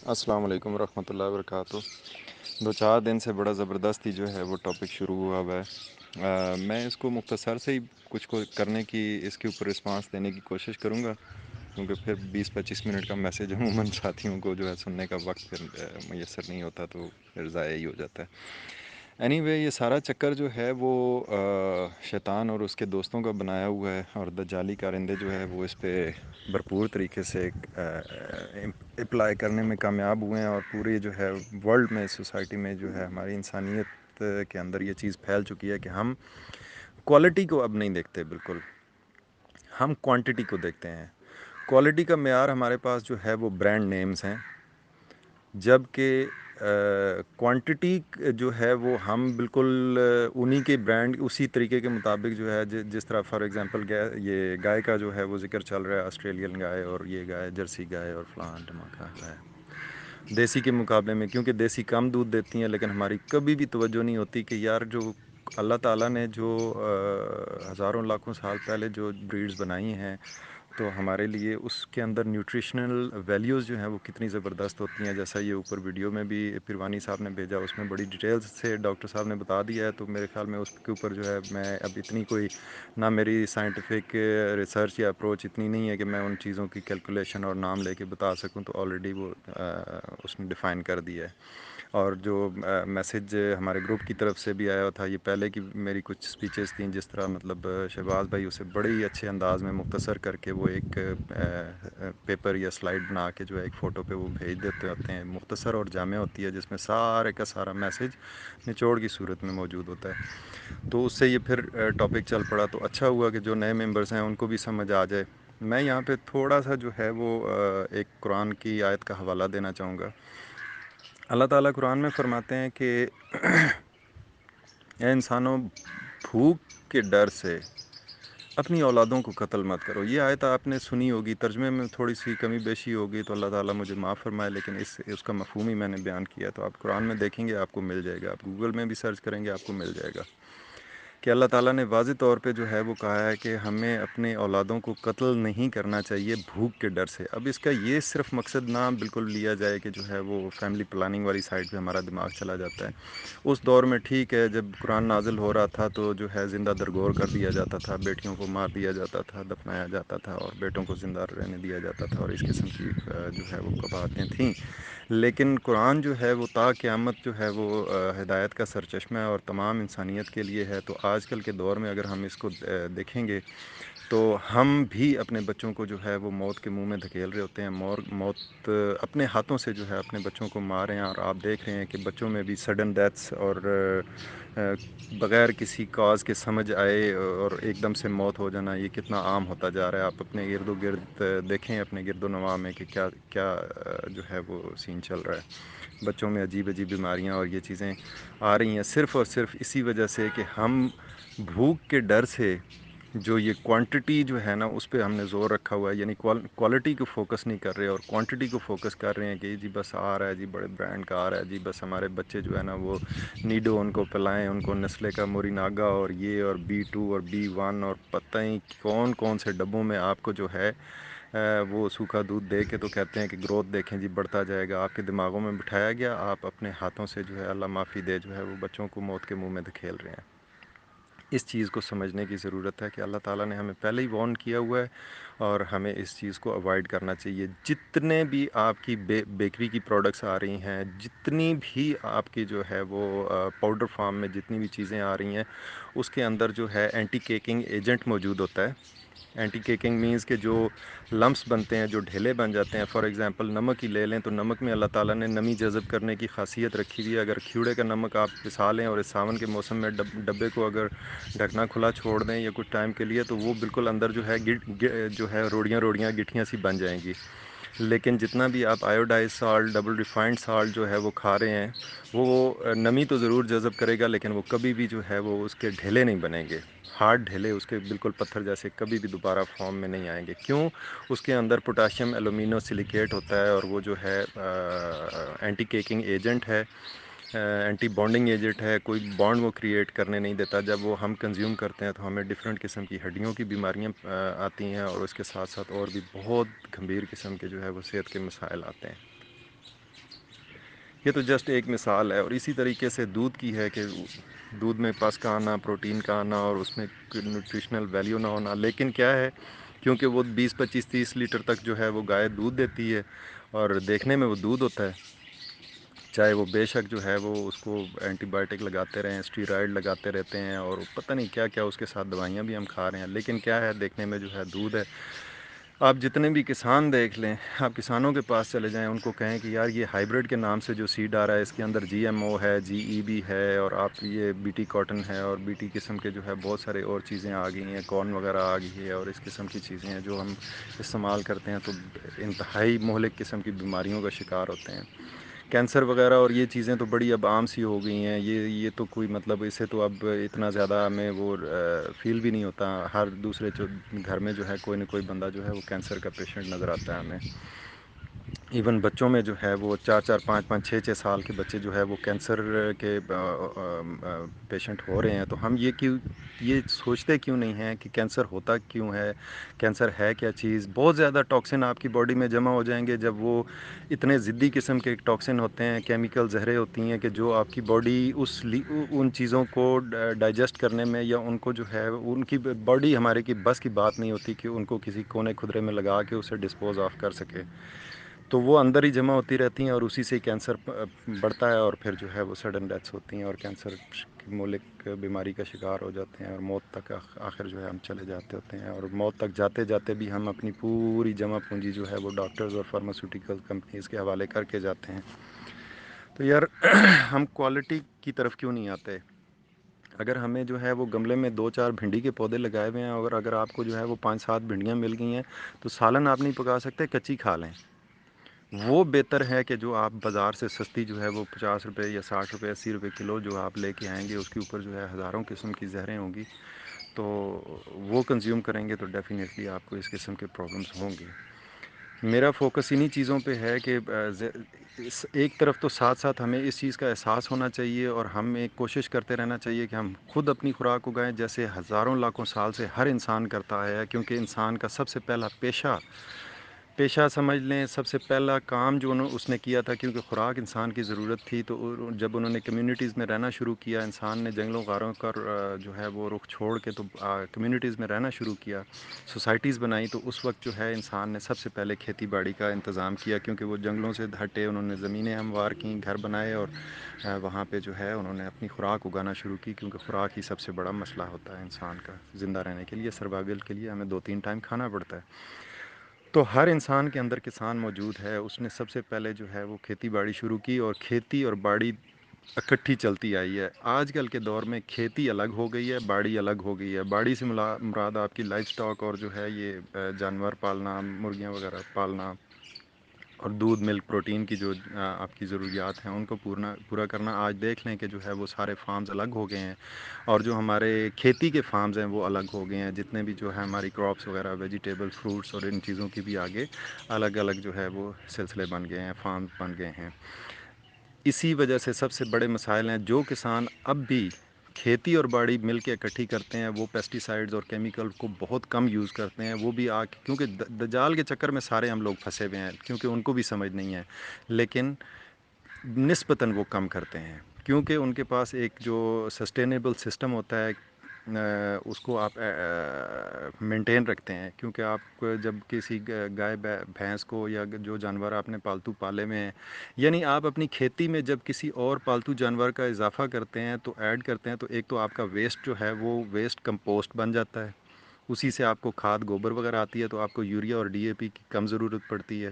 السلام علیکم ورحمۃ اللہ وبرکاتہ۔ دو چار دن سے بڑا زبردستی جو ہے وہ ٹاپک شروع ہوا ہوا ہے۔ میں اس کو مختصر سے ہی کچھ کو کرنے کی اس کے اوپر رسپانس دینے کی کوشش کروں گا، کیونکہ پھر 20-25 منٹ کا میسیج عموماً ساتھیوں کو جو ہے سننے کا وقت پھر میسر نہیں ہوتا، تو پھر ضائع ہی ہو جاتا ہے۔ اینی وے یہ سارا چکر جو ہے وہ شیطان اور اس کے دوستوں کا بنایا ہوا ہے، اور دجالی کارندے جو ہے وہ اس پہ بھرپور طریقے سے اپلائی کرنے میں کامیاب ہوئے ہیں، اور پورے جو ہے ورلڈ میں، سوسائٹی میں جو ہے ہماری انسانیت کے اندر یہ چیز پھیل چکی ہے کہ ہم کوالٹی کو اب نہیں دیکھتے، بالکل ہم کوانٹٹی کو دیکھتے ہیں۔ کوالٹی کا معیار ہمارے پاس جو ہے وہ برانڈ نیمز ہیں، جب کہ کوانٹٹی جو ہے وہ ہم بالکل انہی کے برانڈ اسی طریقے کے مطابق جو ہے جس طرح فار ایگزامپل یہ گائے کا جو ہے وہ ذکر چل رہا ہے، آسٹریلین گائے اور یہ گائے جرسی گائے اور فلاں ڈھماکہ گائے دیسی کے مقابلے میں، کیونکہ دیسی کم دودھ دیتی ہیں، لیکن ہماری کبھی بھی توجہ نہیں ہوتی کہ یار جو اللہ تعالیٰ نے جو ہزاروں لاکھوں سال پہلے جو بریڈز بنائی ہیں، تو ہمارے لیے اس کے اندر نیوٹریشنل ویلیوز جو ہیں وہ کتنی زبردست ہوتی ہیں، جیسا یہ اوپر ویڈیو میں بھی پیروانی صاحب نے بھیجا، اس میں بڑی ڈیٹیلز سے ڈاکٹر صاحب نے بتا دیا ہے۔ تو میرے خیال میں اس کے اوپر جو ہے میں اب اتنی کوئی نہ میری سائنٹیفک ریسرچ یا اپروچ اتنی نہیں ہے کہ میں ان چیزوں کی کیلکولیشن اور نام لے کے بتا سکوں، تو آلریڈی وہ اس نے ڈیفائن کر دیا ہے۔ اور جو میسیج ہمارے گروپ کی طرف سے بھی آیا تھا، یہ پہلے کی میری کچھ سپیچز تھیں، جس طرح مطلب شہباز بھائی اسے بڑے ہی اچھے انداز میں مختصر کر کے وہ ایک پیپر یا سلائیڈ بنا کے جو ہے ایک فوٹو پہ وہ بھیج دیتے ہوتے ہیں، مختصر اور جامع ہوتی ہے، جس میں سارے کا سارا میسیج نچوڑ کی صورت میں موجود ہوتا ہے۔ تو اس سے یہ پھر ٹاپک چل پڑا، تو اچھا ہوا کہ جو نئے ممبرز ہیں ان کو بھی سمجھ آ جائے۔ میں یہاں پہ تھوڑا سا جو ہے وہ ایک قرآن کی آیت کا حوالہ دینا چاہوں گا۔ اللہ تعالیٰ قرآن میں فرماتے ہیں کہ اے انسانوں، بھوک کے ڈر سے اپنی اولادوں کو قتل مت کرو۔ یہ آیت آپ نے سنی ہوگی، ترجمے میں تھوڑی سی کمی بیشی ہوگی تو اللہ تعالیٰ مجھے معاف فرمائے، لیکن اس کا مفہوم ہی میں نے بیان کیا، تو آپ قرآن میں دیکھیں گے آپ کو مل جائے گا، آپ گوگل میں بھی سرچ کریں گے آپ کو مل جائے گا کہ اللہ تعالیٰ نے واضح طور پہ جو ہے وہ کہا ہے کہ ہمیں اپنے اولادوں کو قتل نہیں کرنا چاہیے بھوک کے ڈر سے۔ اب اس کا یہ صرف مقصد نہ بالکل لیا جائے کہ جو ہے وہ فیملی پلاننگ والی سائڈ پہ ہمارا دماغ چلا جاتا ہے۔ اس دور میں ٹھیک ہے، جب قرآن نازل ہو رہا تھا تو جو ہے زندہ درگور کر دیا جاتا تھا، بیٹیوں کو مار دیا جاتا تھا، دفنایا جاتا تھا، اور بیٹوں کو زندہ رہنے دیا جاتا تھا، اور اس قسم کی جو ہے وہ قباحتیں تھیں۔ لیکن قرآن جو ہے وہ تا قیامت جو ہے وہ ہدایت کا سرچشمہ ہے اور تمام انسانیت کے لیے ہے۔ تو آج کل کے دور میں اگر ہم اس کو دیکھیں گے تو ہم بھی اپنے بچوں کو جو ہے وہ موت کے منہ میں دھکیل رہے ہوتے ہیں، موت اپنے ہاتھوں سے جو ہے اپنے بچوں کو مار رہے ہیں، اور آپ دیکھ رہے ہیں کہ بچوں میں بھی سڈن ڈیتھس اور بغیر کسی کاز کے سمجھ آئے اور ایک دم سے موت ہو جانا، یہ کتنا عام ہوتا جا رہا ہے۔ آپ اپنے ارد و گرد دیکھیں، اپنے گرد و نواح میں کہ کیا کیا جو ہے وہ سین چل رہا ہے۔ بچوں میں عجیب عجیب بیماریاں اور یہ چیزیں آ رہی ہیں، صرف اور صرف اسی وجہ سے کہ ہم بھوک کے ڈر سے جو یہ کوانٹٹی جو ہے نا اس پہ ہم نے زور رکھا ہوا ہے، یعنی کوالٹی کو فوکس نہیں کر رہے اور کوانٹٹی کو فوکس کر رہے ہیں کہ جی بس آ رہا ہے، جی بڑے برانڈ کا آ رہا ہے، جی بس ہمارے بچے جو ہے نا وہ نیڈو ان کو پلائیں، ان کو نسلے کا موریناگا اور یہ اور B2 اور B1 اور پتہ ہی کون کون سے ڈبوں میں آپ کو جو ہے وہ سوکھا دودھ دے کے تو کہتے ہیں کہ گروتھ دیکھیں جی بڑھتا جائے گا، آپ کے دماغوں میں بٹھایا گیا، آپ اپنے ہاتھوں سے جو ہے اللہ معافی دے جو ہے وہ بچوں کو موت کے منہ میں دھکیل رہے ہیں۔ اس چیز کو سمجھنے کی ضرورت ہے کہ اللہ تعالیٰ نے ہمیں پہلے ہی وارن کیا ہوا ہے، اور ہمیں اس چیز کو اوائڈ کرنا چاہیے۔ جتنے بھی آپ کی بیکری کی پروڈکٹس آ رہی ہیں، جتنی بھی آپ کی جو ہے وہ پاؤڈر فارم میں جتنی بھی چیزیں آ رہی ہیں، اس کے اندر جو ہے اینٹی کیکنگ ایجنٹ موجود ہوتا ہے۔ اینٹی کیکنگ مینز کہ جو لمپس بنتے ہیں، جو ڈھیلے بن جاتے ہیں، فار ایگزامپل نمک ہی لے لیں تو نمک میں اللہ تعالیٰ نے نمی جذب کرنے کی خاصیت رکھی ہوئی ہے۔ اگر کھیوڑے کا نمک آپ پسا لیں اور اس ساون کے موسم میں ڈبے کو اگر ڈھکنا کھلا چھوڑ دیں یا کچھ ٹائم کے لیے، تو وہ بالکل اندر جو ہے جو ہے روڑیاں روڑیاں گٹھیاں سی بن جائیں گی۔ لیکن جتنا بھی آپ iodised salt, double refined salt جو ہے وہ کھا رہے ہیں، وہ نمی تو ضرور جذب کرے گا، لیکن وہ کبھی بھی جو ہے وہ اس کے ڈھیلے نہیں بنیں گے، ہارڈ ڈھیلے اس کے بالکل پتھر جیسے کبھی بھی دوبارہ فارم میں نہیں آئیں گے۔ کیوں؟ اس کے اندر پوٹاشیم ایلومینو سلیکیٹ ہوتا ہے، اور وہ جو ہے اینٹی کیکنگ ایجنٹ ہے، اینٹی بانڈنگ ایجنٹ ہے، کوئی بانڈ وہ کریٹ کرنے نہیں دیتا۔ جب وہ ہم کنزیوم کرتے ہیں تو ہمیں ڈفرینٹ قسم کی ہڈیوں کی بیماریاں آتی ہیں، اور اس کے ساتھ ساتھ اور بھی بہت گمبھیر قسم کے جو ہے وہ صحت کے مسائل آتے ہیں۔ یہ تو جسٹ ایک مثال ہے، اور اسی طریقے سے دودھ کی ہے کہ دودھ میں پس کا آنا، پروٹین کا آنا، اور اس میں نیوٹریشنل ویلیو نہ ہونا، لیکن کیا ہے، کیونکہ وہ 20 25 30 لیٹر تک جو ہے وہ گائے دودھ دیتی ہے، اور دیکھنے میں وہ دودھ ہوتا ہے، چاہے وہ بے شک جو ہے وہ اس کو اینٹی بائیوٹک لگاتے رہیں، اسٹیرائڈ لگاتے رہتے ہیں، اور پتہ نہیں کیا کیا اس کے ساتھ دوائیاں بھی ہم کھا رہے ہیں، لیکن کیا ہے، دیکھنے میں جو ہے دودھ ہے۔ آپ جتنے بھی کسان دیکھ لیں، آپ کسانوں کے پاس چلے جائیں، ان کو کہیں کہ یار یہ ہائیبرڈ کے نام سے جو سیڈ آ رہا ہے، اس کے اندر جی ایم او ہے، جی ای بی ہے، اور آپ یہ بی ٹی کاٹن ہے، اور بی ٹی قسم کے جو ہے بہت سارے اور چیزیں آ گئی ہیں، کارن وغیرہ آ گئی ہے، اور اس قسم کی چیزیں ہیں جو ہم استعمال کرتے ہیں تو انتہائی مہلک قسم کی بیماریوں کا شکار ہوتے ہیں، کینسر وغیرہ، اور یہ چیزیں تو بڑی اب عام سی ہو گئی ہیں، یہ تو کوئی مطلب اسے تو اب اتنا زیادہ ہمیں وہ فیل بھی نہیں ہوتا، ہر دوسرے گھر میں جو ہے کوئی نہ کوئی بندہ جو ہے وہ کینسر کا پیشنٹ نظر آتا ہے ہمیں، ایون بچوں میں جو ہے وہ 4 4 5 5 6 6 سال کے بچے جو ہے وہ کینسر کے پیشنٹ ہو رہے ہیں، تو ہم یہ سوچتے کیوں نہیں ہیں کہ کینسر ہوتا کیوں ہے، کینسر ہے کیا چیز؟ بہت زیادہ ٹاکسن آپ کی باڈی میں جمع ہو جائیں گے، جب وہ اتنے ضدی قسم کے ٹاکسن ہوتے ہیں، کیمیکل زہریں ہوتی ہیں کہ جو آپ کی باڈی ان چیزوں کو ڈائجسٹ کرنے میں، یا ان کو جو ہے ان کی باڈی ہمارے کی بس کی بات نہیں ہوتی کہ ان کو کسی کونے خدرے میں لگا کے اسے ڈسپوز آف کر سکے، تو وہ اندر ہی جمع ہوتی رہتی ہیں، اور اسی سے کینسر بڑھتا ہے، اور پھر جو ہے وہ سڈن ڈیتھس ہوتی ہیں، اور کینسر کی مولک بیماری کا شکار ہو جاتے ہیں، اور موت تک آخر جو ہے ہم چلے جاتے ہوتے ہیں، اور موت تک جاتے جاتے بھی ہم اپنی پوری جمع پونجی جو ہے وہ ڈاکٹرز اور فارماسیوٹیکل کمپنیز کے حوالے کر کے جاتے ہیں۔ تو یار ہم کوالٹی کی طرف کیوں نہیں آتے؟ اگر ہمیں جو ہے وہ گملے میں 2 4 بھنڈی کے پودے لگائے ہوئے ہیں، اور اگر آپ کو جو ہے وہ 5 7 بھنڈیاں مل گئی ہیں، تو سالن آپ نہیں پکا سکتے، کچی کھا لیں، وہ بہتر ہے کہ جو آپ بازار سے سستی جو ہے وہ 50 روپے یا 60 روپے 80 روپے کلو جو آپ لے کے آئیں گے، اس کے اوپر جو ہے ہزاروں قسم کی زہریں ہوں گی، تو وہ کنزیوم کریں گے تو ڈیفینیٹلی آپ کو اس قسم کے پرابلمس ہوں گی۔ میرا فوکس انہی چیزوں پہ ہے کہ ایک طرف تو ساتھ ساتھ ہمیں اس چیز کا احساس ہونا چاہیے، اور ہمیں کوشش کرتے رہنا چاہیے کہ ہم خود اپنی خوراک اگائیں، جیسے ہزاروں لاکھوں سال سے ہر انسان کرتا ہے، کیونکہ انسان کا سب سے پہلا پیشہ سمجھ لیں، سب سے پہلا کام جو اس نے کیا تھا، کیونکہ خوراک انسان کی ضرورت تھی، تو جب انہوں نے کمیونٹیز میں رہنا شروع کیا، انسان نے جنگلوں غاروں کا جو ہے وہ رخ چھوڑ کے تو کمیونٹیز میں رہنا شروع کیا، سوسائٹیز بنائی، تو اس وقت جو ہے انسان نے سب سے پہلے کھیتی باڑی کا انتظام کیا، کیونکہ وہ جنگلوں سے ہٹے، انہوں نے زمینیں ہموار کیں، گھر بنائے، اور وہاں پہ جو ہے انہوں نے اپنی خوراک اگانا شروع کی، کیونکہ خوراک ہی سب سے بڑا مسئلہ ہوتا ہے انسان کا، زندہ رہنے کے لیے، سروائیول کے لیے ہمیں 2 3 ٹائم کھانا پڑتا ہے۔ تو ہر انسان کے اندر کسان موجود ہے، اس نے سب سے پہلے جو ہے وہ کھیتی باڑی شروع کی، اور کھیتی اور باڑی اکٹھی چلتی آئی ہے۔ آج کل کے دور میں کھیتی الگ ہو گئی ہے، باڑی الگ ہو گئی ہے۔ باڑی سے مراد آپ کی لائف سٹاک، اور جو ہے یہ جانور پالنا، مرغیاں وغیرہ پالنا، اور دودھ، ملک، پروٹین کی جو آپ کی ضروریات ہیں ان کو پورا کرنا۔ آج دیکھ لیں کہ جو ہے وہ سارے فارمز الگ ہو گئے ہیں، اور جو ہمارے کھیتی کے فارمز ہیں وہ الگ ہو گئے ہیں، جتنے بھی جو ہے ہماری کراپس وغیرہ، ویجیٹیبل، فروٹس، اور ان چیزوں کی بھی آگے الگ الگ جو ہے وہ سلسلے بن گئے ہیں، فارم بن گئے ہیں۔ اسی وجہ سے سب سے بڑے مسائل ہیں، جو کسان اب بھی کھیتی اور باڑی مل کے اکٹھی کرتے ہیں، وہ پیسٹی سائڈز اور کیمیکل کو بہت کم یوز کرتے ہیں، وہ بھی کیونکہ دجال کے چکر میں سارے ہم لوگ پھنسے ہوئے ہیں، کیونکہ ان کو بھی سمجھ نہیں ہے، لیکن نسبتاً وہ کم کرتے ہیں، کیونکہ ان کے پاس ایک جو سسٹینیبل سسٹم ہوتا ہے، اس کو آپ مینٹین رکھتے ہیں، کیونکہ آپ جب کسی گائے بھینس کو، یا جو جانور آپ نے پالتو پالے میں ہیں، یعنی آپ اپنی کھیتی میں جب کسی اور پالتو جانور کا اضافہ کرتے ہیں، تو ایڈ کرتے ہیں، تو ایک تو آپ کا ویسٹ جو ہے وہ ویسٹ کمپوسٹ بن جاتا ہے، اسی سے آپ کو کھاد گوبر وغیرہ آتی ہے، تو آپ کو یوریا اور ڈی اے پی کی کم ضرورت پڑتی ہے،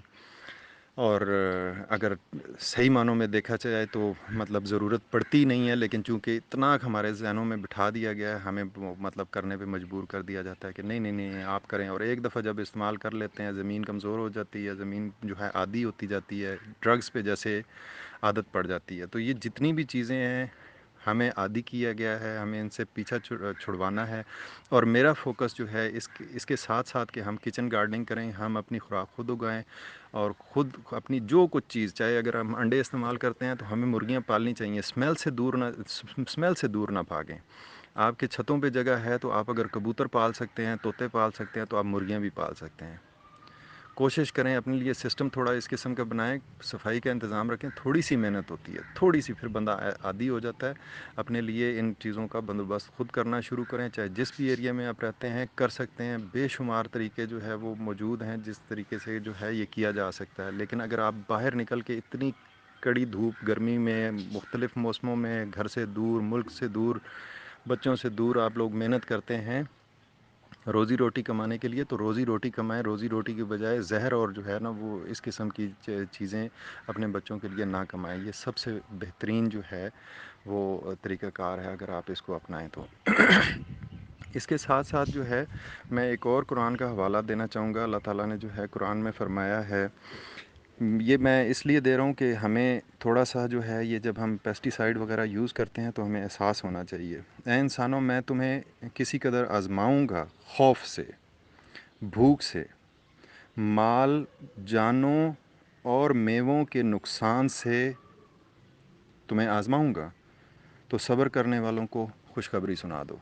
اور اگر صحیح معنوں میں دیکھا جائے تو مطلب ضرورت پڑتی نہیں ہے، لیکن چونکہ اتنا ہمارے ذہنوں میں بٹھا دیا گیا ہے، ہمیں مطلب کرنے پہ مجبور کر دیا جاتا ہے کہ نہیں نہیں نہیں آپ کریں، اور ایک دفعہ جب استعمال کر لیتے ہیں، زمین کمزور ہو جاتی ہے، زمین جو ہے عادی ہوتی جاتی ہے، ڈرگز پہ جیسے عادت پڑ جاتی ہے۔ تو یہ جتنی بھی چیزیں ہیں ہمیں عادی کیا گیا ہے، ہمیں ان سے پیچھا چھڑوانا ہے، اور میرا فوکس جو ہے اس کے ساتھ ساتھ کہ ہم کچن گارڈننگ کریں، ہم اپنی خوراک خود اگائیں، اور خود اپنی جو کچھ چیز، چاہے اگر ہم انڈے استعمال کرتے ہیں تو ہمیں مرغیاں پالنی چاہیے، اسمیل سے دور نہ بھاگیں۔ آپ کے چھتوں پہ جگہ ہے تو آپ اگر کبوتر پال سکتے ہیں، طوطے پال سکتے ہیں، تو آپ مرغیاں بھی پال سکتے ہیں۔ کوشش کریں اپنے لیے سسٹم تھوڑا اس قسم کا بنائیں, صفائی کا انتظام رکھیں. تھوڑی سی محنت ہوتی ہے, تھوڑی سی, پھر بندہ عادی ہو جاتا ہے. اپنے لیے ان چیزوں کا بندوبست خود کرنا شروع کریں, چاہے جس بھی ایریا میں آپ رہتے ہیں کر سکتے ہیں. بے شمار طریقے جو ہے وہ موجود ہیں جس طریقے سے جو ہے یہ کیا جا سکتا ہے. لیکن اگر آپ باہر نکل کے اتنی کڑی دھوپ گرمی میں, مختلف موسموں میں, گھر سے دور, ملک سے دور, بچوں سے دور آپ لوگ محنت کرتے ہیں روزی روٹی کمانے کے لیے, تو روزی روٹی کمائیں. روزی روٹی کی بجائے زہر اور جو ہے نا وہ اس قسم کی چیزیں اپنے بچوں کے لیے نہ کمائیں. یہ سب سے بہترین جو ہے وہ طریقہ کار ہے اگر آپ اس کو اپنائیں تو. اس کے ساتھ ساتھ جو ہے میں ایک اور قرآن کا حوالہ دینا چاہوں گا. اللہ تعالیٰ نے جو ہے قرآن میں فرمایا ہے, یہ میں اس لیے دے رہا ہوں کہ ہمیں تھوڑا سا جو ہے یہ جب ہم پیسٹی سائیڈ وغیرہ یوز کرتے ہیں تو ہمیں احساس ہونا چاہیے. اے انسانوں, میں تمہیں کسی قدر آزماؤں گا خوف سے, بھوک سے, مال جانوں اور میووں کے نقصان سے تمہیں آزماؤں گا, تو صبر کرنے والوں کو خوشخبری سنا دو.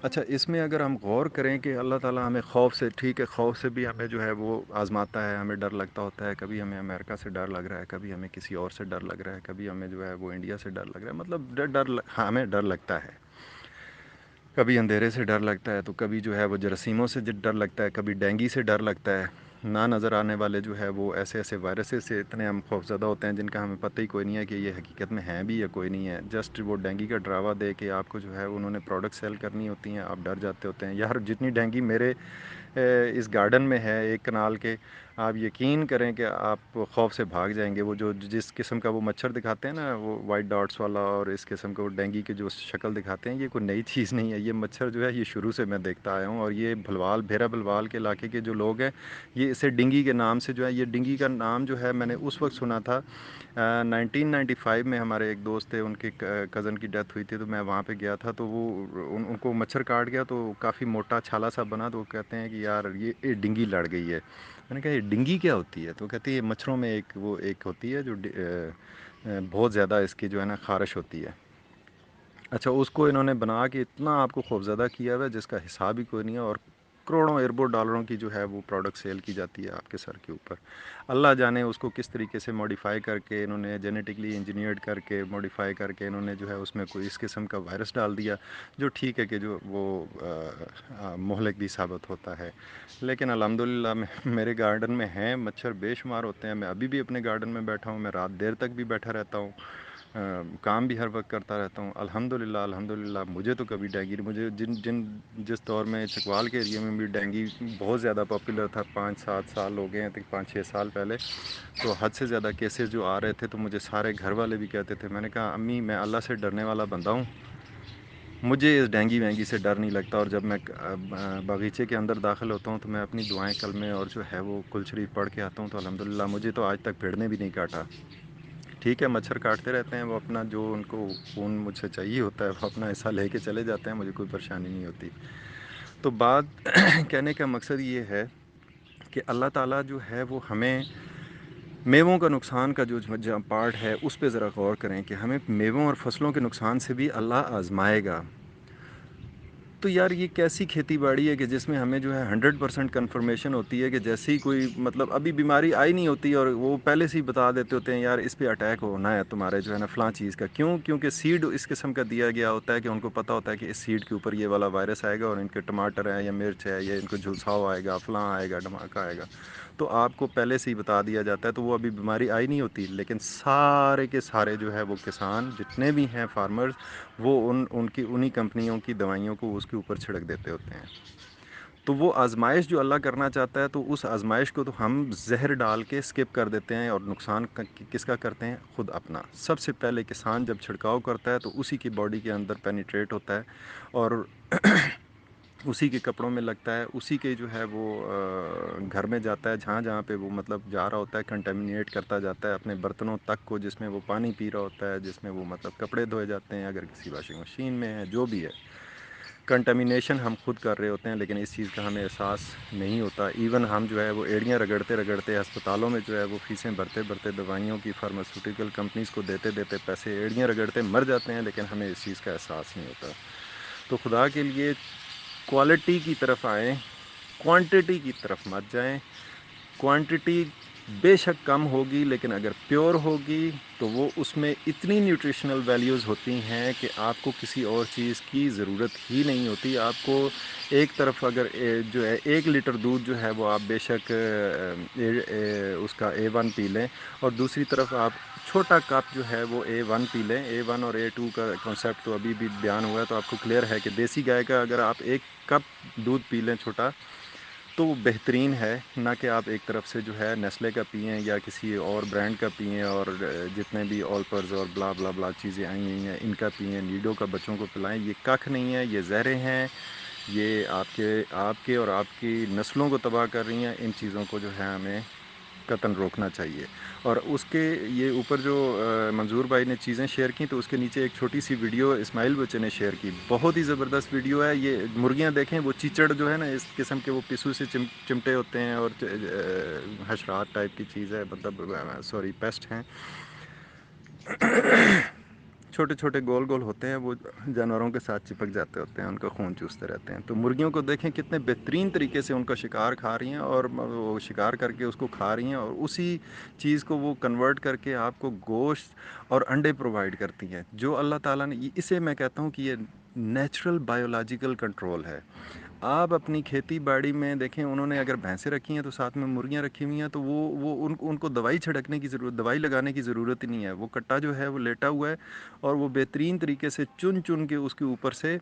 اچھا, اس میں اگر ہم غور کریں کہ اللہ تعالیٰ ہمیں خوف سے, ٹھیک ہے خوف سے بھی ہمیں جو ہے وہ آزماتا ہے, ہمیں ڈر لگتا ہوتا ہے. کبھی ہمیں امریکہ سے ڈر لگ رہا ہے, کبھی ہمیں کسی اور سے ڈر لگ رہا ہے, کبھی ہمیں جو ہے وہ انڈیا سے ڈر لگ رہا ہے. مطلب ہمیں ڈر لگتا ہے. کبھی اندھیرے سے ڈر لگتا ہے, تو کبھی جو ہے وہ جراثیموں سے ڈر لگتا ہے, کبھی ڈینگی سے ڈر لگتا ہے. نہ نظر آنے والے جو ہے وہ ایسے ایسے وائرسز سے اتنے ہم خوفزدہ ہوتے ہیں جن کا ہمیں پتہ ہی کوئی نہیں ہے کہ یہ حقیقت میں ہیں بھی یا کوئی نہیں ہے. جسٹ وہ ڈینگی کا ڈراوا دے کے آپ کو جو ہے انہوں نے پروڈکٹ سیل کرنی ہوتی ہیں, آپ ڈر جاتے ہوتے ہیں. یار جتنی ڈینگی میرے اس گارڈن میں ہے ایک کنال کے, آپ یقین کریں کہ آپ خوف سے بھاگ جائیں گے. وہ جو جس قسم کا وہ مچھر دکھاتے ہیں نا, وہ وائٹ ڈاٹس والا, اور اس قسم کا وہ ڈینگی کی جو شکل دکھاتے ہیں, یہ کوئی نئی چیز نہیں ہے. یہ مچھر جو ہے یہ شروع سے میں دیکھتا آیا ہوں, اور یہ بھلوال, بھیرا بھلوال کے علاقے کے جو لوگ ہیں یہ اسے ڈنگی کے نام سے جو ہے, یہ ڈنگی کا نام جو ہے میں نے اس وقت سنا تھا 1995 میں. ہمارے ایک دوست تھے, ان کے کزن کی ڈیتھ ہوئی تھی, تو میں وہاں پہ گیا تھا, تو وہ ان کو مچھر کاٹ گیا تو کافی موٹا چھالا سا بنا, تو وہ کہتے ہیں کہ یار یہ ڈنگی لڑ گئی ہے. میں نے کہا یہ ڈنگی کیا ہوتی ہے؟ تو وہ کہتے ہیں یہ مچھروں میں ایک ہوتی ہے جو بہت زیادہ اس کی جو ہے نا خارش ہوتی ہے. اچھا, اس کو انہوں نے بنا کے اتنا آپ کو خوفزدہ کیا ہوا ہے جس کا حساب ہی کوئی نہیں ہے, اور کروڑوں اربوں ڈالروں کی جو ہے وہ پروڈکٹ سیل کی جاتی ہے آپ کے سر کے اوپر. اللہ جانے اس کو کس طریقے سے ماڈیفائی کر کے انہوں نے, جینیٹکلی انجینئرڈ کر کے, ماڈیفائی کر کے انہوں نے جو ہے اس میں کوئی اس قسم کا وائرس ڈال دیا جو ٹھیک ہے کہ جو وہ مہلک بھی ثابت ہوتا ہے. لیکن الحمدللہ میرے گارڈن میں ہیں مچھر بے شمار ہوتے ہیں. میں ابھی بھی اپنے گارڈن میں بیٹھا ہوں, میں رات دیر تک بھی بیٹھا رہتا ہوں, کام بھی ہر وقت کرتا رہتا ہوں. الحمدللہ مجھے تو کبھی ڈینگی, مجھے جس دور میں چکوال کے ایریا میں بھی ڈینگی بہت زیادہ پاپولر تھا, 5-7 سال ہو گئے ہیں, 5-6 سال پہلے, تو حد سے زیادہ کیسز جو آ رہے تھے, تو مجھے سارے گھر والے بھی کہتے تھے. میں نے کہا امی میں اللہ سے ڈرنے والا بندہ ہوں, مجھے اس ڈینگی وینگی سے ڈر نہیں لگتا. اور جب میں باغیچے کے اندر داخل ہوتا ہوں تو میں اپنی دعائیں کلمے اور جو ہے وہ کل شریف پڑھ کے آتا ہوں, تو الحمدللہ مجھے تو آج تک بھیڑ نے بھی نہیں کاٹا. ٹھیک ہے مچھر کاٹتے رہتے ہیں, وہ اپنا جو ان کو خون مجھ سے چاہیے ہوتا ہے وہ اپنا حصہ لے کے چلے جاتے ہیں, مجھے کوئی پریشانی نہیں ہوتی. تو بات کہنے کا مقصد یہ ہے کہ اللہ تعالیٰ جو ہے وہ ہمیں میووں کا نقصان کا جو پارٹ ہے اس پہ ذرا غور کریں کہ ہمیں میووں اور فصلوں کے نقصان سے بھی اللہ آزمائے گا. تو یار یہ کیسی کھیتی باڑی ہے کہ جس میں ہمیں جو ہے 100% کنفرمیشن ہوتی ہے کہ جیسے ہی کوئی مطلب ابھی بیماری آئی نہیں ہوتی, اور وہ پہلے سے ہی بتا دیتے ہوتے ہیں یار اس پہ اٹیک ہونا ہے تمہارے جو ہے نا فلاں چیز کا. کیونکہ سیڈ اس قسم کا دیا گیا ہوتا ہے کہ ان کو پتہ ہوتا ہے کہ اس سیڈ کے اوپر یہ والا وائرس آئے گا, اور ان کے ٹماٹر ہے یا مرچ ہے یا ان کو جھلساؤ آئے گا, فلاں آئے گا, دھماکہ آئے گا, تو آپ کو پہلے سے ہی بتا دیا جاتا ہے. تو وہ ابھی بیماری آئی نہیں ہوتی, لیکن سارے کے سارے جو ہے وہ کسان جتنے بھی ہیں فارمرز, وہ انہی کمپنیوں کی دوائیوں کو اس کے اوپر چھڑک دیتے ہوتے ہیں. تو وہ آزمائش جو اللہ کرنا چاہتا ہے, تو اس آزمائش کو تو ہم زہر ڈال کے اسکپ کر دیتے ہیں, اور نقصان کس کا کرتے ہیں؟ خود اپنا. سب سے پہلے کسان جب چھڑکاؤ کرتا ہے تو اسی کی باڈی کے اندر پینیٹریٹ ہوتا ہے, اور اسی کے کپڑوں میں لگتا ہے, اسی کے جو ہے وہ گھر میں جاتا ہے, جہاں جہاں پہ وہ مطلب جا رہا ہوتا ہے کنٹامینیٹ کرتا جاتا ہے اپنے برتنوں تک کو جس میں وہ پانی پی رہا ہوتا ہے, جس میں وہ مطلب کپڑے دھوئے جاتے ہیں, اگر کسی واشنگ مشین میں ہے, جو بھی ہے کنٹامینیشن ہم خود کر رہے ہوتے ہیں, لیکن اس چیز کا ہمیں احساس نہیں ہوتا. ایون ہم جو ہے وہ ایڑیاں رگڑتے رگڑتے ہسپتالوں میں جو ہے وہ فیسیں بھرتے بھرتے دوائیوں کی فارماسیوٹیکل کمپنیز کو دیتے دیتے پیسے ایڑیاں رگڑتے مر جاتے ہیں, لیکن ہمیں اس چیز کا احساس نہیں ہوتا. تو خدا کے لیے کوالٹی کی طرف آئیں, کوانٹٹی کی طرف مت جائیں. کوانٹٹی بے شک کم ہوگی، لیکن اگر پیور ہوگی تو وہ اس میں اتنی نیوٹریشنل ویلیوز ہوتی ہیں کہ آپ کو کسی اور چیز کی ضرورت ہی نہیں ہوتی. آپ کو ایک طرف اگر جو ہے 1 لیٹر دودھ جو ہے وہ آپ بے شک اس کا A1 پی لیں، اور دوسری طرف آپ چھوٹا کپ جو ہے وہ A1 پی لیں. A1 اور A2 کا کنسیپٹ تو ابھی بھی بیان ہوا ہے، تو آپ کو کلیئر ہے کہ دیسی گائے کا اگر آپ 1 کپ دودھ پی لیں چھوٹا تو وہ بہترین ہے، نہ کہ آپ ایک طرف سے جو ہے نیسلے کا پئیں یا کسی اور برانڈ کا پئیں، اور جتنے بھی آلپرز اور بلا بلا بلا چیزیں آئی ہوئی ہیں ان کا پئیں، نیڈو کا بچوں کو پلائیں. یہ ککھ نہیں ہے، یہ زہریں ہیں، یہ آپ کے اور آپ کی نسلوں کو تباہ کر رہی ہیں. ان چیزوں کو جو ہے ہمیں قطعاً روکنا چاہیے. اور اس کے یہ اوپر جو منظور بھائی نے چیزیں شیئر کی، تو اس کے نیچے ایک چھوٹی سی ویڈیو اسماعیل بچے نے شیئر کی، بہت ہی زبردست ویڈیو ہے. یہ مرغیاں دیکھیں، وہ چیچڑ جو ہے نا اس قسم کے وہ پسو سے چمٹے ہوتے ہیں اور حشرات ٹائپ کی چیز ہے، مطلب سوری پیسٹ ہیں، چھوٹے چھوٹے گول گول ہوتے ہیں، وہ جانوروں کے ساتھ چپک جاتے ہوتے ہیں، ان کا خون چوستے رہتے ہیں. تو مرغیوں کو دیکھیں کتنے بہترین طریقے سے ان کا شکار کھا رہی ہیں، اور وہ شکار کر کے اس کو کھا رہی ہیں، اور اسی چیز کو وہ کنورٹ کر کے آپ کو گوشت اور انڈے پرووائڈ کرتی ہیں، جو اللہ تعالیٰ نے. اسے میں کہتا ہوں کہ یہ نیچرل بایولوجیکل کنٹرول ہے. آپ اپنی کھیتی باڑی میں دیکھیں، انہوں نے اگر بھینسیں رکھی ہیں تو ساتھ میں مرغیاں رکھی ہوئی ہیں، تو وہ ان کو دوائی چھڑکنے کی ضرورت، دوائی لگانے کی ضرورت ہی نہیں ہے. وہ کٹا جو ہے وہ لیٹا ہوا ہے، اور وہ بہترین طریقے سے چن چن کے اس کے اوپر سے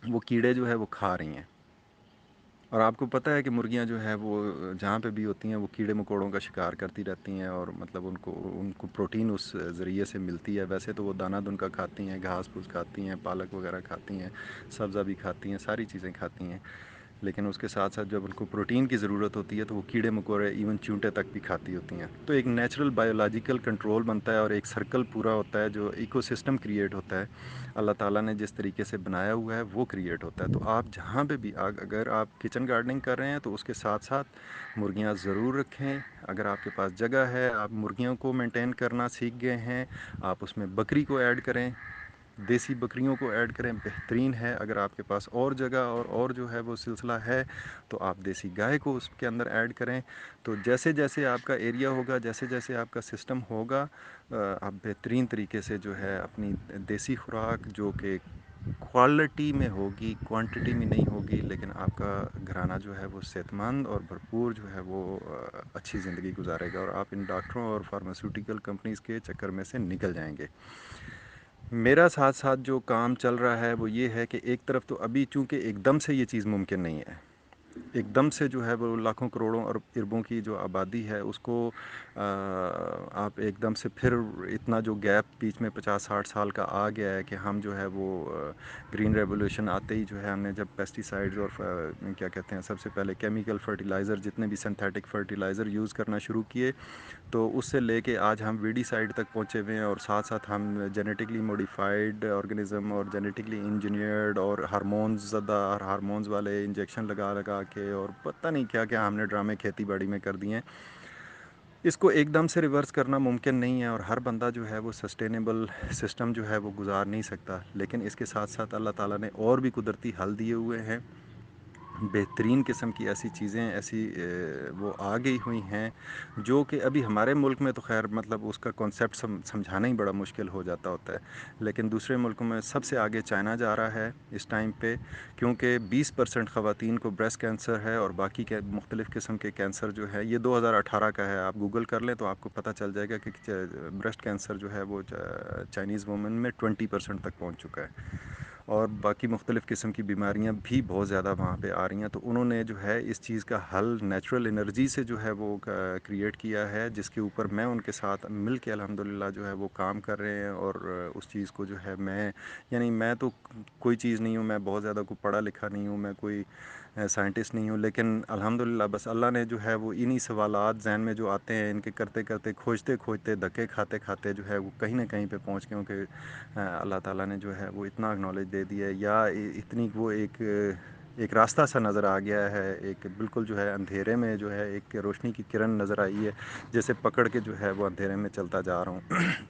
وہ کیڑے جو ہے وہ کھا رہی ہیں. اور آپ کو پتہ ہے کہ مرغیاں جو ہے وہ جہاں پہ بھی ہوتی ہیں وہ کیڑے مکوڑوں کا شکار کرتی رہتی ہیں، اور مطلب ان کو پروٹین اس ذریعے سے ملتی ہے. ویسے تو وہ دانہ دن کا کھاتی ہیں، گھاس پھوس کھاتی ہیں، پالک وغیرہ کھاتی ہیں، سبزہ بھی کھاتی ہیں، ساری چیزیں کھاتی ہیں. لیکن اس کے ساتھ ساتھ جب ان کو پروٹین کی ضرورت ہوتی ہے تو وہ کیڑے مکوڑے ایون چونٹے تک بھی کھاتی ہوتی ہیں. تو ایک نیچرل بایولوجیکل کنٹرول بنتا ہے، اور ایک سرکل پورا ہوتا ہے، جو ایکو سسٹم کریٹ ہوتا ہے. اللہ تعالیٰ نے جس طریقے سے بنایا ہوا ہے وہ کریٹ ہوتا ہے. تو آپ جہاں پہ بھی اگر آپ کچن گارڈننگ کر رہے ہیں تو اس کے ساتھ ساتھ مرغیاں ضرور رکھیں. اگر آپ کے پاس جگہ ہے، آپ مرغیوں کو مینٹین کرنا سیکھ گئے ہیں، آپ اس میں بکری کو ایڈ کریں، دیسی بکریوں کو ایڈ کریں، بہترین ہے. اگر آپ کے پاس اور جگہ اور جو ہے وہ سلسلہ ہے تو آپ دیسی گائے کو اس کے اندر ایڈ کریں. تو جیسے جیسے آپ کا ایریا ہوگا، جیسے جیسے آپ کا سسٹم ہوگا، آپ بہترین طریقے سے جو ہے اپنی دیسی خوراک، جو کہ کوالٹی میں ہوگی، کوانٹٹی میں نہیں ہوگی، لیکن آپ کا گھرانہ جو ہے وہ صحت مند اور بھرپور جو ہے وہ اچھی زندگی گزارے گا، اور آپ ان ڈاکٹروں اور فارماسیوٹیکل کمپنیز کے چکر میں سے نکل جائیں گے. میرا ساتھ ساتھ جو کام چل رہا ہے وہ یہ ہے کہ ایک طرف تو ابھی چونکہ ایک دم سے یہ چیز ممکن نہیں ہے، ایک دم سے جو ہے وہ لاکھوں کروڑوں اور اربوں کی جو آبادی ہے اس کو آپ ایک دم سے پھر اتنا جو گیپ بیچ میں 50-60 سال کا آ گیا ہے کہ ہم جو ہے وہ گرین ریولوشن آتے ہی جو ہے ہم نے جب پیسٹی سائڈز اور کیا کہتے ہیں سب سے پہلے کیمیکل فرٹیلائزر، جتنے بھی سنتھیٹک فرٹیلائزر یوز کرنا شروع کیے، تو اس سے لے کے آج ہم ویڈی سائڈ تک پہنچے ہوئے ہیں. اور ساتھ ساتھ ہم جینیٹکلی موڈیفائڈ آرگنزم اور جینیٹکلی انجینئرڈ اور ہارمونز زدہ اور ہارمونز والے انجیکشن لگا لگا کے اور پتہ نہیں کیا کیا ہم نے ڈرامے کھیتی باڑی میں کر دیے ہیں. اس کو ایک دم سے ریورس کرنا ممکن نہیں ہے، اور ہر بندہ جو ہے وہ سسٹینیبل سسٹم جو ہے وہ گزار نہیں سکتا. لیکن اس کے ساتھ ساتھ اللہ تعالیٰ نے اور بھی قدرتی حل دیے ہوئے ہیں، بہترین قسم کی ایسی چیزیں ایسی وہ آ گئی ہوئی ہیں جو کہ ابھی ہمارے ملک میں تو خیر مطلب اس کا کانسیپٹ سمجھانا ہی بڑا مشکل ہو جاتا ہوتا ہے. لیکن دوسرے ملکوں میں سب سے آگے چائنا جا رہا ہے اس ٹائم پہ، کیونکہ 20% خواتین کو بریسٹ کینسر ہے، اور باقی کے مختلف قسم کے کینسر جو ہے یہ 2018 کا ہے. آپ گوگل کر لیں تو آپ کو پتہ چل جائے گا کہ بریسٹ کینسر جو ہے وہ چائنیز وومن میں 20% تک پہنچ چکا ہے، اور باقی مختلف قسم کی بیماریاں بھی بہت زیادہ وہاں پہ آ رہی ہیں. تو انہوں نے جو ہے اس چیز کا حل نیچرل انرجی سے جو ہے وہ کریٹ کیا ہے، جس کے اوپر میں ان کے ساتھ مل کے الحمدللہ جو ہے وہ کام کر رہے ہیں. اور اس چیز کو جو ہے میں تو کوئی چیز نہیں ہوں، میں بہت زیادہ کوئی پڑھا لکھا نہیں ہوں، میں کوئی سائنٹسٹ نہیں ہوں، لیکن الحمدللہ بس اللہ نے جو ہے وہ انہی سوالات ذہن میں جو آتے ہیں ان کے کرتے کرتے کھوجتے کھوجتے دھکے کھاتے کھاتے جو ہے وہ کہیں نہ کہیں پہ پہنچ گئے، کہ اللہ تعالیٰ نے جو ہے وہ اتنا اکنالج دے دیا ہے، یا اتنی وہ ایک راستہ سا نظر آ گیا ہے، ایک بالکل جو ہے اندھیرے میں جو ہے ایک روشنی کی کرن نظر آئی ہے، جیسے پکڑ کے جو ہے وہ اندھیرے میں چلتا جا رہا ہوں.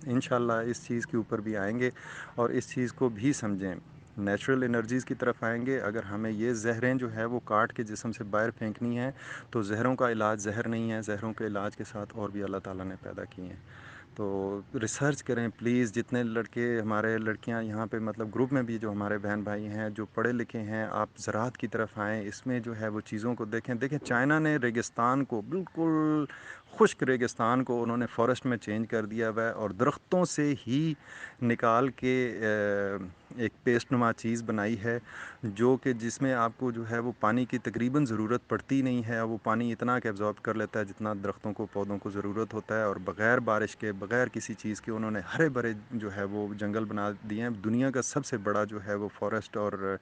انشاءاللہ اس چیز کے اوپر بھی آئیں گے اور اس چیز کو بھی سمجھیں. نیچرل انرجیز کی طرف آئیں گے. اگر ہمیں یہ زہریں جو ہے وہ کاٹ کے جسم سے باہر پھینکنی ہیں تو زہروں کا علاج زہر نہیں ہے, زہروں کے علاج کے ساتھ اور بھی اللہ تعالیٰ نے پیدا کی ہیں. تو ریسرچ کریں پلیز. جتنے لڑکے ہمارے لڑکیاں یہاں پہ مطلب گروپ میں بھی جو ہمارے بہن بھائی ہیں جو پڑھے لکھے ہیں, آپ زراعت کی طرف آئیں, اس میں جو ہے وہ چیزوں کو دیکھیں. چائنا نے ریگستان کو بالکل خشک ریگستان کو انہوں نے فارسٹ میں چینج کر دیا ہوا ہے, اور درختوں سے ہی نکال کے ایک پیسٹ نما چیز بنائی ہے جو کہ جس میں آپ کو جو ہے وہ پانی کی تقریباً ضرورت پڑتی نہیں ہے. وہ پانی اتنا کہ ایبزارب کر لیتا ہے جتنا درختوں کو پودوں کو ضرورت ہوتا ہے, اور بغیر بارش کے بغیر کسی چیز کے انہوں نے ہرے بھرے جو ہے وہ جنگل بنا دیے ہیں. دنیا کا سب سے بڑا جو ہے وہ فارسٹ اور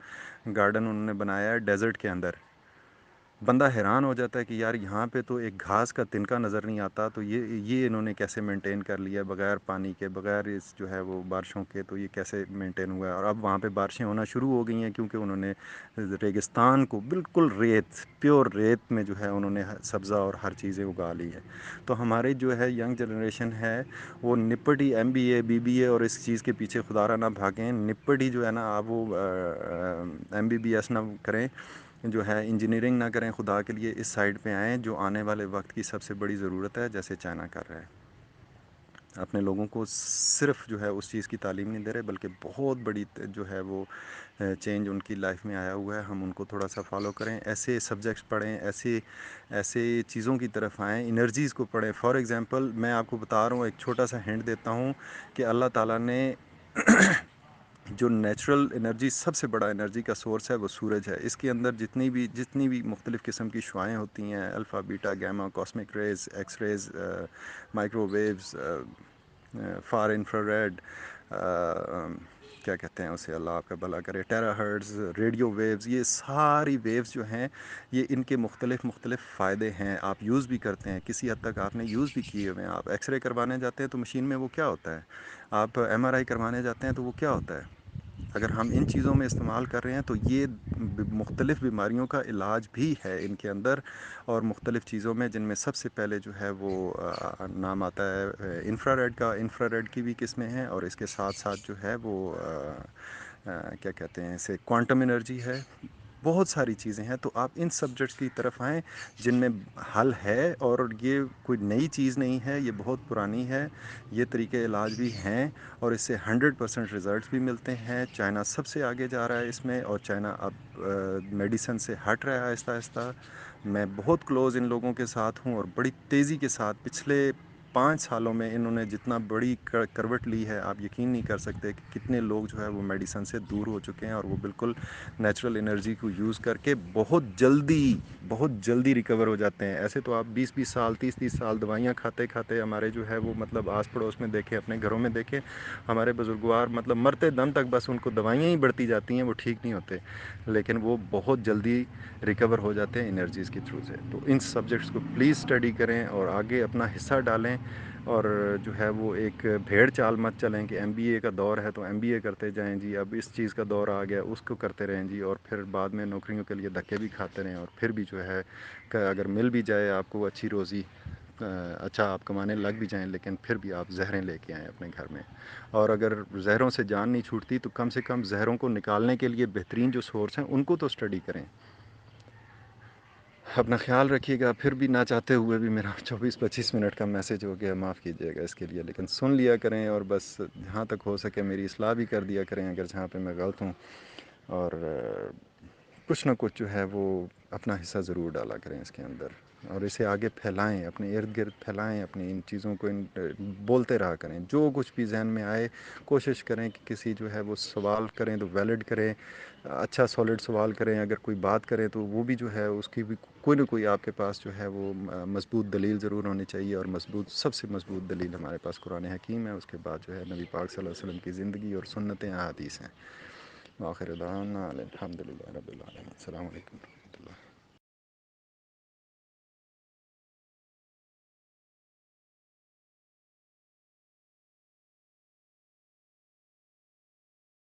گارڈن انہوں نے بنایا ہے ڈیزرٹ کے اندر. بندہ حیران ہو جاتا ہے کہ یار یہاں پہ تو ایک گھاس کا تنکا نظر نہیں آتا, تو یہ انہوں نے کیسے مینٹین کر لیا بغیر پانی کے, بغیر اس جو ہے وہ بارشوں کے, تو یہ کیسے مینٹین ہوا ہے. اور اب وہاں پہ بارشیں ہونا شروع ہو گئی ہیں کیونکہ انہوں نے ریگستان کو بالکل ریت پیور ریت میں جو ہے انہوں نے سبزہ اور ہر چیزیں اگا لی ہے. تو ہماری جو ہے ینگ جنریشن ہے وہ نپٹ ہی M B A B B A اور اس چیز کے پیچھے خدا را نہ بھاگیں. نپٹ ہی جو ہے نا آپ وہ ایم بی بی ایس نہ کریں, جو ہے انجینئرنگ نہ کریں, خدا کے لیے اس سائڈ پہ آئیں جو آنے والے وقت کی سب سے بڑی ضرورت ہے, جیسے چائنا کر رہا ہے. اپنے لوگوں کو صرف جو ہے اس چیز کی تعلیم نہیں دے رہے بلکہ بہت بڑی جو ہے وہ چینج ان کی لائف میں آیا ہوا ہے. ہم ان کو تھوڑا سا فالو کریں, ایسے سبجیکٹس پڑھیں, ایسے چیزوں کی طرف آئیں, انرجیز کو پڑھیں. فار ایگزامپل میں آپ کو بتا رہا ہوں, ایک چھوٹا سا ہنٹ دیتا ہوں کہ اللہ تعالیٰ نے جو نیچرل انرجی سب سے بڑا انرجی کا سورس ہے وہ سورج ہے. اس کے اندر جتنی بھی مختلف قسم کی شعاعیں ہوتی ہیں, alpha beta gamma cosmic rays X rays microwaves far infrared کیا کہتے ہیں اسے, اللہ آپ کا بھلا کرے, ٹیرا ہرٹز, ریڈیو ویوز, یہ ساری ویوز جو ہیں یہ ان کے مختلف فائدے ہیں. آپ یوز بھی کرتے ہیں, کسی حد تک آپ نے یوز بھی کیے ہوئے ہیں. آپ ایکس رے کروانے جاتے ہیں تو مشین میں وہ کیا ہوتا ہے, آپ ایم آر آئی کروانے جاتے ہیں تو وہ کیا ہوتا ہے. اگر ہم ان چیزوں میں استعمال کر رہے ہیں تو یہ مختلف بیماریوں کا علاج بھی ہے ان کے اندر, اور مختلف چیزوں میں جن میں سب سے پہلے جو ہے وہ نام آتا ہے انفرا ریڈ کا. انفرا ریڈ کی بھی قسمیں ہیں, اور اس کے ساتھ ساتھ جو ہے وہ کیا کہتے ہیں اسے کوانٹم انرجی ہے. بہت ساری چیزیں ہیں. تو آپ ان سبجیکٹس کی طرف آئیں جن میں حل ہے, اور یہ کوئی نئی چیز نہیں ہے, یہ بہت پرانی ہے. یہ طریقے علاج بھی ہیں اور اس سے 100% رزلٹس بھی ملتے ہیں. چائنا سب سے آگے جا رہا ہے اس میں, اور چائنا اب میڈیسن سے ہٹ رہا ہے آہستہ آہستہ. میں بہت کلوز ان لوگوں کے ساتھ ہوں, اور بڑی تیزی کے ساتھ پچھلے 5 سالوں میں انہوں نے جتنا بڑی کروٹ لی ہے, آپ یقین نہیں کر سکتے کہ کتنے لوگ جو ہے وہ میڈیسن سے دور ہو چکے ہیں, اور وہ بالکل نیچرل انرجی کو یوز کر کے بہت جلدی ریکور ہو جاتے ہیں. ایسے تو آپ 20 سال 30 سال دوائیاں کھاتے کھاتے ہمارے جو ہے وہ مطلب آس پڑوس میں دیکھیں, اپنے گھروں میں دیکھیں, ہمارے بزرگوار مطلب مرتے دم تک بس ان کو دوائیاں ہی بڑھتی جاتی ہیں, وہ ٹھیک نہیں ہوتے, لیکن وہ بہت جلدی ریکور ہو جاتے ہیں انرجیز کے تھرو سے. تو ان سبجیکٹس کو پلیز اسٹڈی کریں اور آگے اپنا حصہ ڈالیں, اور جو ہے وہ ایک بھیڑ چال مت چلیں کہ ایم بی اے کا دور ہے تو ایم بی اے کرتے جائیں جی, اب اس چیز کا دور آ گیا اس کو کرتے رہیں جی, اور پھر بعد میں نوکریوں کے لیے دھکے بھی کھاتے رہیں, اور پھر بھی جو ہے کہ اگر مل بھی جائے آپ کو اچھی روزی, اچھا آپ کمانے لگ بھی جائیں, لیکن پھر بھی آپ زہریں لے کے آئیں اپنے گھر میں. اور اگر زہروں سے جان نہیں چھوٹتی تو کم سے کم زہروں کو نکالنے کے لیے بہترین جو سورس ہیں ان کو تو اسٹڈی کریں. اپنا خیال رکھیے گا. پھر بھی نہ چاہتے ہوئے بھی میرا 24-25 منٹ کا میسج ہو گیا, معاف کیجیے گا اس کے لیے, لیکن سن لیا کریں, اور بس جہاں تک ہو سکے میری اصلاح بھی کر دیا کریں اگر جہاں پہ میں غلط ہوں, اور کچھ نہ کچھ جو ہے وہ اپنا حصہ ضرور ڈالا کریں اس کے اندر, اور اسے آگے پھیلائیں, اپنے ارد گرد پھیلائیں, اپنی ان چیزوں کو بولتے رہا کریں. جو کچھ بھی ذہن میں آئے کوشش کریں کہ کسی جو ہے وہ سوال کریں تو ویلڈ کریں, اچھا سالڈ سوال کریں. اگر کوئی بات کریں تو وہ بھی جو ہے اس کی بھی کوئی نہ کوئی آپ کے پاس جو ہے وہ مضبوط دلیل ضرور ہونی چاہیے, اور سب سے مضبوط دلیل ہمارے پاس قرآن حکیم ہے, اس کے بعد جو ہے نبی پاک صلی اللہ علیہ وسلم کی زندگی اور سنتیں احادیث ہیں. وآخر دعوانا الحمد للہ رب العالمین. السلام علیکم.